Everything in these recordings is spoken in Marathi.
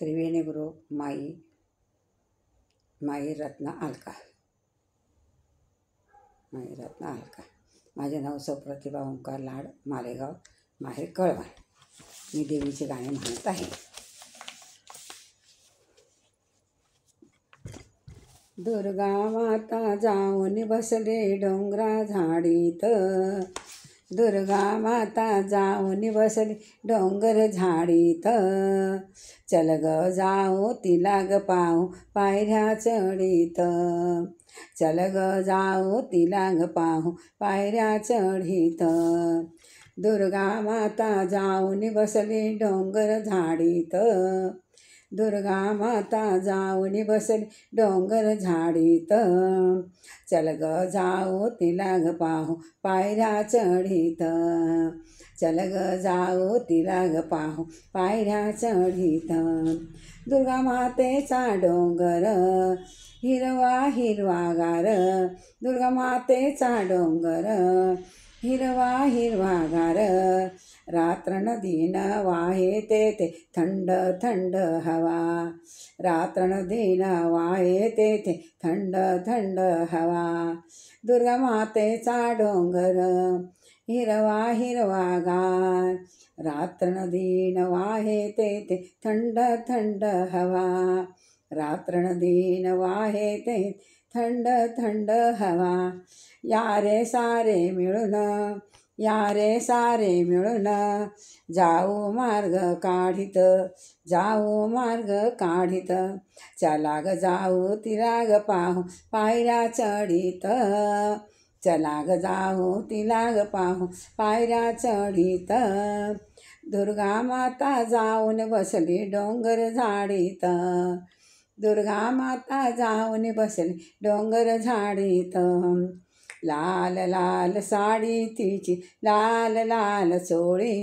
त्रिवेणी ग्रुप माई रत्ना अलका. माझे नाव सौ प्रतिभा ओंकार लाड, मालेगाव, माहेर कळवण. मी देवीचे गाणे म्हणत आहे. दुर्गा माता जाऊन बसले डोंगरा झाडीत, दुर्गा माता जाऊन बसली डोंगर झाडीत. चल ग जाऊ तिला ग पाहू पायऱ्या चढीत, चल ग जाऊ तिला ग पाहू पायऱ्या चढीत. दुर्गा माता जाऊन बसली डोंगर झाडीत, दुर्गा माता जाऊन बसली डोंगर झाडीत. चल ग जाऊ तिला ग पाहू पायऱ्या चढीत, चल ग जाऊ तिला ग पाहू पायऱ्या चढीत. दुर्गा मातेचा डोंगर हिरवा हिरवागार, दुर्गा मातेचा डोंगर हिरवा हिरवागार. रात्र नदीन वाहे तेथे थंड थंड हवा, रात्र नदीन वाहे तेथे थंड थंड हवा. दुर्गा मातेचा डोंगर हिरवा हिरवागार, रात्र नदीन वाहे तेथे थंड थंड हवा, रात्र नदीन वाहे तेथे थंड थंड हवा. यारे सारे मिळून, यारे सारे मिळून जाऊ मार्ग काढीत, जाऊ मार्ग काढीत. चला ग जाऊ तिला ग पाहू पायऱ्या चढीत, चला ग जाऊ तिला ग पाहू पायऱ्या चढीत. दुर्गा माता जाऊन बसली डोंगर झाडीत, दुर्गा माता जाऊन बसली डोंगर झाडीत. लाल लाल साडी तिची लाल लाल चोळी,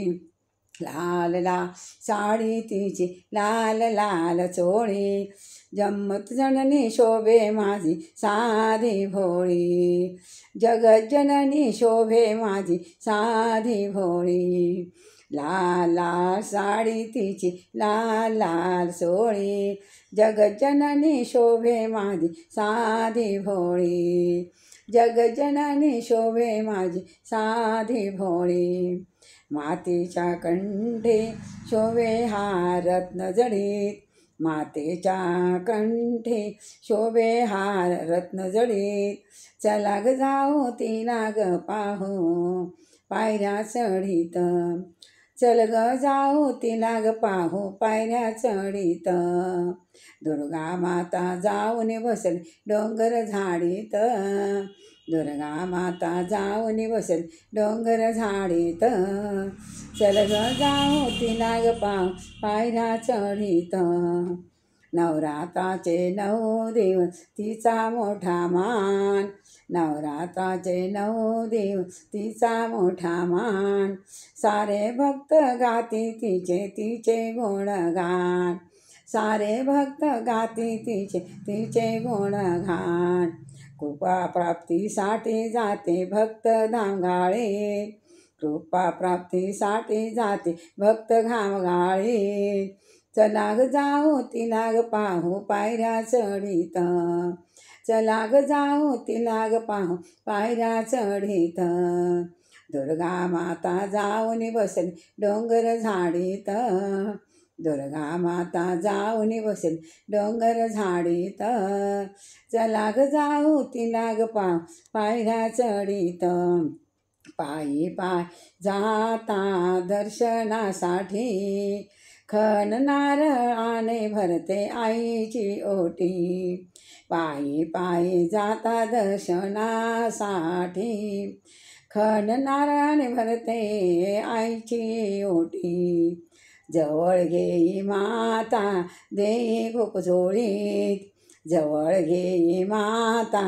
लाल लाल साडी तिची लाल लाल चोळी. जम्मत जननी शोभे माझी साधी भोळी, जगज्जननी शोभे माझी साधी भोळी. लाल लाल साडी तिची लाल लाल चोळी, जगज्जननी शोभे माझी साधी भोळी, जगज्जननी शोभे माझी साधी भोळी. मातेच्या कंठी शोभे हार रत्न जडीत, मातेच्या कंठी शोभे हार रत्न जडीत. चला ग जाऊ तिला ग पाहू पायऱ्या चढीत, चल ग जाऊ तिला ग पाहू पायऱ्या चढीत. दुर्गा माता जाऊन बसली डोंगर झाडीत, दुर्गा माता जाऊन बसली डोंगर झाडीत. चल ग जाऊ तिला ग पाहू पायऱ्या चढीत. नवरात्राचे 9 दिवस तिचा मोठा मान, नवरात्राचे 9 दिवस तिचा मोठा मान. सारे भक्त गाती तिचे तिचे गुणगान, सारे भक्त गाती तिचे तिचे गुणगान. कृपा प्राप्तीसाठी जाते भक्त धामगाळे, कृपा प्राप्तीसाठी जाते भक्त घामगाळे. चला ग जाऊ तिला ग पाहू पायऱ्या चढीत, चला ग जाऊ तिला ग पाहू पायऱ्या चढीत. दुर्गा माता जाऊन बसली डोंगर झाडीत, दुर्गा माता जाऊन बसली डोंगर झाडीत. चला ग जाऊ तिला ग पाहू पायऱ्या चढीत. पायी पाय जाता दर्शनासाठी, खण नारळाने भरते आईची ओटी. पायी पायी जाता दर्शनासाठी, खण नारळाने भरते आईची ओटी. जवळ घेई माता देई खूप झोळीत, जवळ घेई माता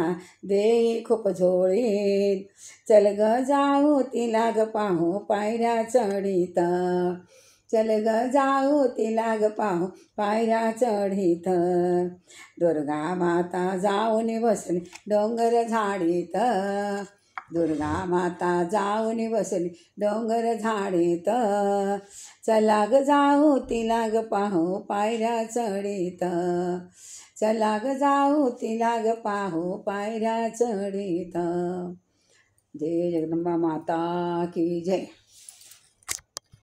देई खूप झोळीत. चल ग जाऊ तिला ग पाहू पायऱ्या चढीत, चल ग जाऊ तिला ग पाहू पायऱ्या चढीत. दुर्गा माता जाऊन बसली डोंगर झाडीत, दुर्गा माता जाऊन बसली डोंगर झाडीत, चला ग जाऊ तिला ग पाहू पायऱ्या चढीत, चला ग जाऊ तिला ग पाहू पायऱ्या चढीत. जय जगदंबा माता की जय.